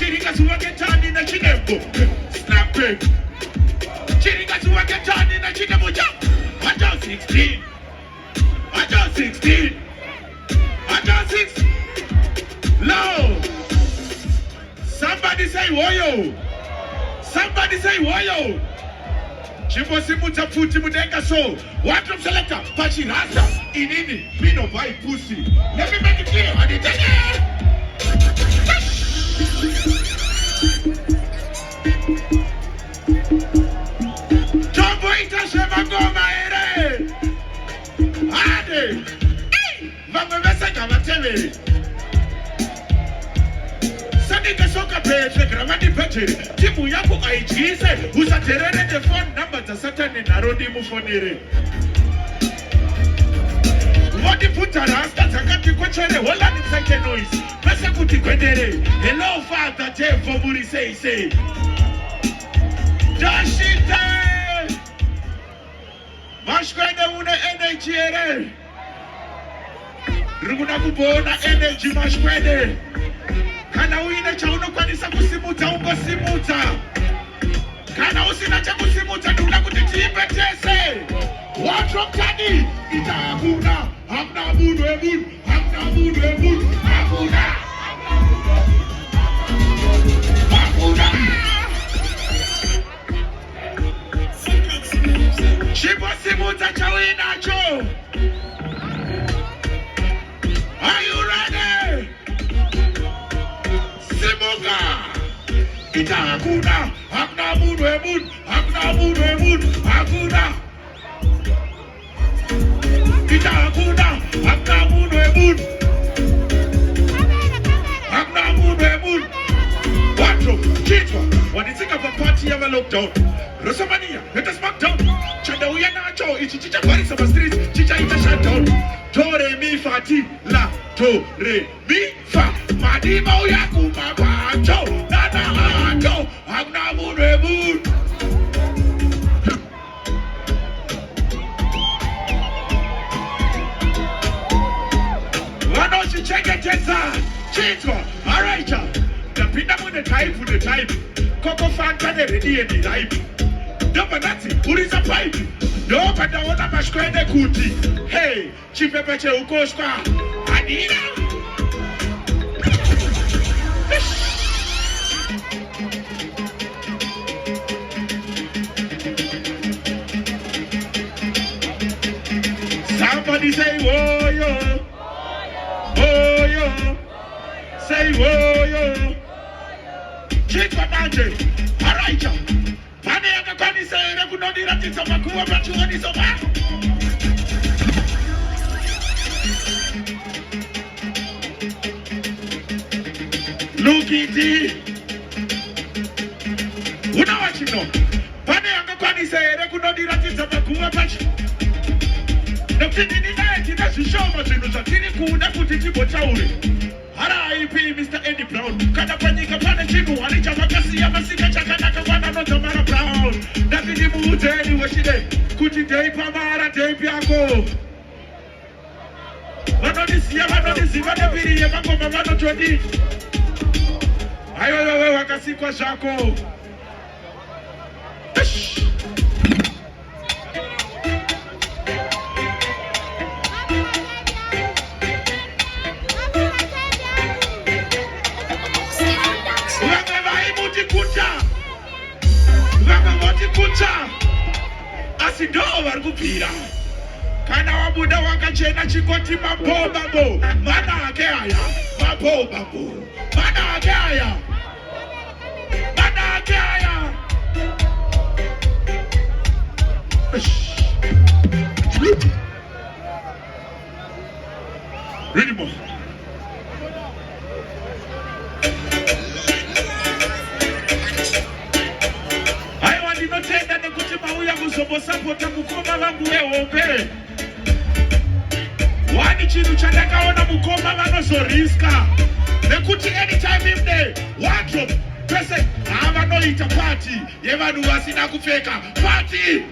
Chirika suwaketani na chinembo. Snapping. Chirika suwaketani na chinembo. Until 16. Until 16. Until 6. Low. Somebody say woyo. Somebody say woyo. Chimbo simuta futi mudenga so. What from selector? Pachi rasta. Inini. Pino by pussy. Let me make it clear. Chombo ita shema goma ere. Ade. Vamevesa kama tele. Sandika soka peche, gravadi peche. Timu yako aijize. Usaterere the phone number za satani na rodi mufonire. Wadi puta rasta, zakati kwa chere. Wala ni msake noise. Pesa kuti kwendere. Hello father, Jeff Muri say. Dashite. Mashkwende une energy ere. Ruguna kubona energy mashkwende. Kana uine cha unokanisa kusimuta ungo simuta. Kana usina cha kusimuta nuna kutichipe tese. Wardrobe tani ita hakuna. Hamna mudu emun. Hamna mudu emun. Hakuna. Hakuna. Shibo simuta cha uinacho. Are you ready? Simuka. Ita hakuna. Hamna mudu emun. Hamna mudu emun. Hakuna. Ita hakuna. Hamna mudu emun. Hamna mudu emun. Wardrobe, Chitwa. When it's a party, have a lockdown. Rosamania, let us back down. Chanda uya nacho, ichi chicha kwari sama streets, chicha ita shut down. Do re mi fa ti la, do re mi fa. Madima uya kumaba cho, nana acho, hamna mudu emun. Wano chichenge tesa, Chitwa, alright ya. Napinda mune the type. Coco Fanta de ready in the life. Dopa nati, uriza pipe. Dopa da ona mashkwende kuti. Hey, chipepeche ukoshka. Adina. Somebody say woyo. Woyo. Say woyo. Chitwa manje. Alright ya. Pane yanga kwani sayere kunodira titsoma kuwa bachuoni soma. Look at it. Una wachino. Pane yanga kwani sayere kunodira titsoma kuwa bachu. Nokitini nae tina shishoma chino chatini kuunda kutichibo chauri. Hara IP Mr. Eddie Brown. Kada panyika pane chinu walicha makasi ya masika chakanaka wana nota mara Brown. Nakini muuteni washide. Kuti teipa mara teipi yako. Wanodisi wanapiri ya mako mamano chodi. Ayo wewe wakasi kwa shako. Kucha asido warikupira kana wabuda wakachena chikoti mabobabo mana ake aya mabobabo mana ake aya ready more. Support mukoma vangu wehope. Wani chinu chandakaona mukoma vanozoriska. Nekuti anytime in day wardrobe pese avanoita party yevanhu vasina kupfeka. Party.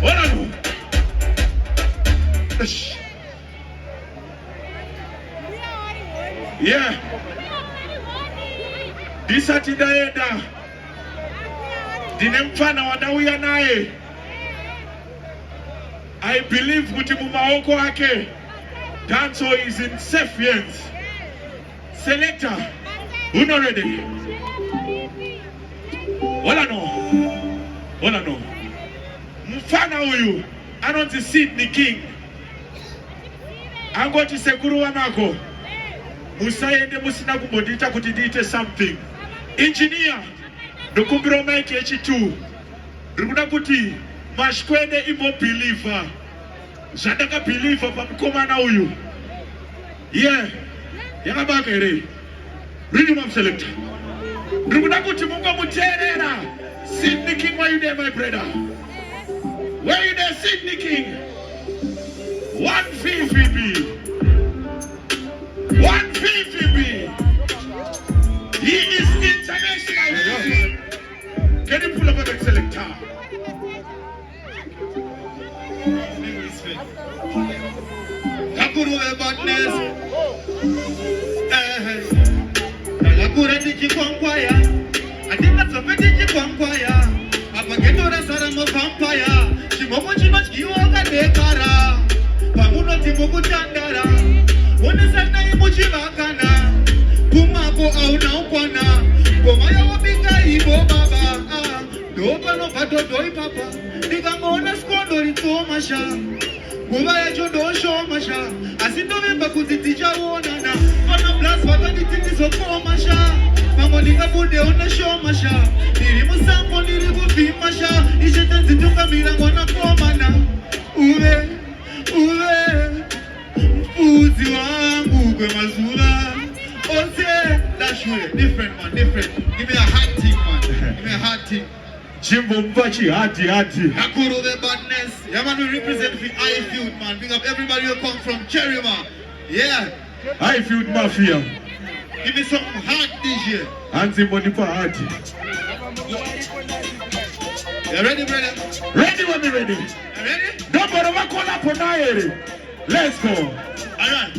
Hold on. Yeah. Disati daenda. Dinemfana wadauya naye. I believe kuti mumaoko wake. Danso is in safe hands. Selector, who not ready? Ola no. Mfana huyu anoti Sydney King. Angoti sekuru wanako. Musayende musina kumbodita kuti diite something. Engineer, dokumbiro mic H2. Rikuda kuti mashkwede imo believer. Jandaka believer pa mkomana huyu. Yeah. Yakabaka ere. Read him up, selector. Rikuda kuti mungo muterera. Sydney King, where you there, my brother? Where you there, Sydney King? 1 VVB. 1 VVB. He is international. Can you pull up a selector? Kakuru badness. Kakura diki kwangwaya. Adina topeti kwangwaya. Apagetora saramo vampire. Chimomo chimachiwa dekara. Pamuno timuku chandara. Onesana imuchivakana. Kumako auna ukwana. Komaya wabika ibo baba. Dopa no pato doi papa. Nikamona skondo ritomasha. Kubaya chodo shomasha. Asindo vimba kuziticha uonana. Ona blast wakani titizo komasha. Mamo nikabude ona shomasha. Nirimu sampo nirimu bimasha. Ishete zitunga mirango na komana. Uwe Mfuzi wangu kwe mazura. Ose Dashwe, different man, different. Give me a hot team, man. Give me a hot team. Jimbo Mbachi, hati. Kakuru the badness. Yeah, man, we represent the Highfield, man. Big up everybody who come from Cherima. Yeah. Highfield Mafia. Give me some hot DJ. Anzi Monipa hati. You ready, brother? Ready when we ready. You ready? Nobody will call up on Nairi. Let's go. Alright.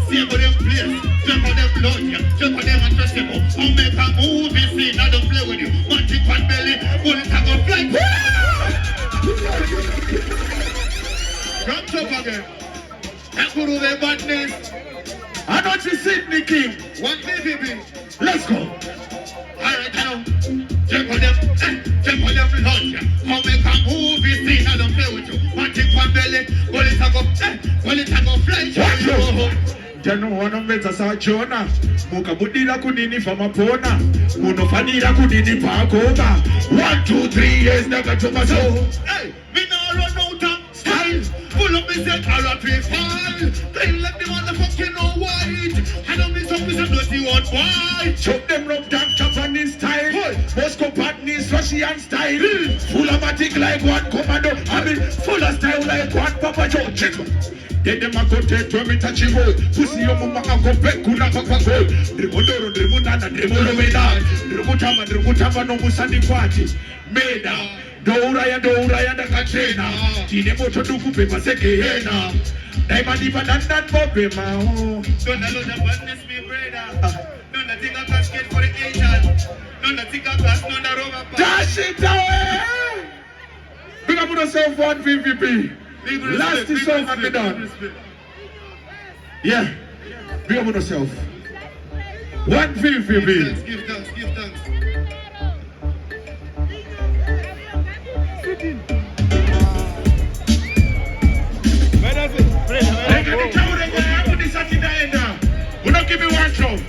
See about them players. Jump on them lodge. Jump on them and trust them. I'll make a movie scene. I don't play with you. One tip on belly. One tap on flight. Jump up again. Kakuru the badness. I don't see Sydney King. 1 BBB. Let's go. Alright, now. Jump on them lodge. I'll make a movie scene. I don't play with you. One tip on belly. One tap on flight. Jano wanomeza saa chona. Mukabudila kunini famapona. Munofanira kunini pakoba. 1, 2, 3 years nakachoma so. Hey, me now run out of style. Full of me set a rapid file. They let the motherfucking know white. I don't miss up with a dirty one white. Choke them rough down Japanese style. Moscow Patnese Russian style. Full of matic like one commando. I mean full of style like one Papa Joe. Check it. Then them a go take 2 meter chivo. Pussy your mama a go back kuna papa go. Dribodoro dribunana dribodoveda. Dributama no musani party. Meda. Douraya da katrena. Tine moto duku pepa seke hena. Diamond dandan bobe mao. Don't allow the badness me brother. Don't think I casket for the agent. Don't think I pass no the rubber. Dash it away. Big up yourself 1 VVP. Last is song and be done. Yeah. Big up yourself. 1 VVP. Give thanks. Give me 1 drop.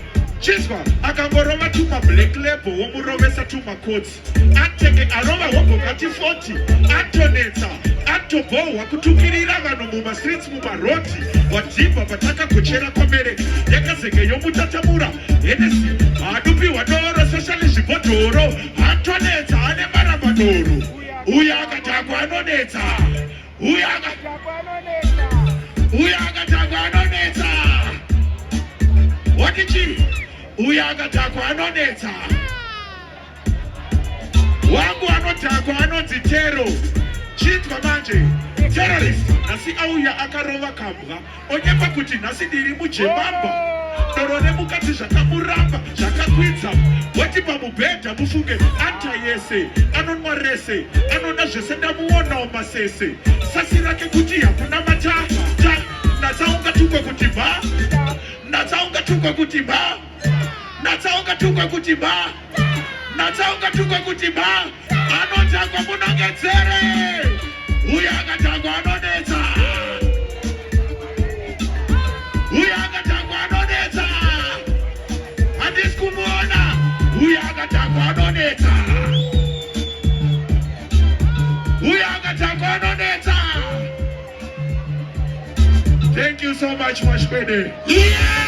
Chiswa, akangorova tuma black label, womurovesa tuma coats. Ateke arova wapokati 40. Atoneta, atobowa kutukirira vanhu muma streets mumaroti. Wajimba bataka kuchera kwa mbere. Yakazenge yomutatamura. Enesi, adupi wadoro socially shibotoro. Atoneta, ane marabadoro. Uya akatakwa anoneta. Uya akatakwa anoneta. Wakichi, uyakatakwa anoneta. Wangu anotakwa anonzitero. Chitwa manje, terrorist. Nasi auya akarova kambwa. Onyepa kuti nasi diri mujemamba. torone mukati zvakamuramba zvakakwidza wati pamubhedha mufunge anta yese anonwa rese anona zvese ndamuonawo masese sasi rake kuti hakuna mataha natsaunga tukwa kuti bha natsaunga tukwa kuti bha natsaunga tukwa kuti bha natsaunga tukwa kuti bha anotangwa munongedzere uye akatangwa anonetsa uye akatangwa anonetsa handisi kumuona uye akatangwa anonetsa uye akatangwa anonetsa. Thank you so much, Mashpede. Yeah!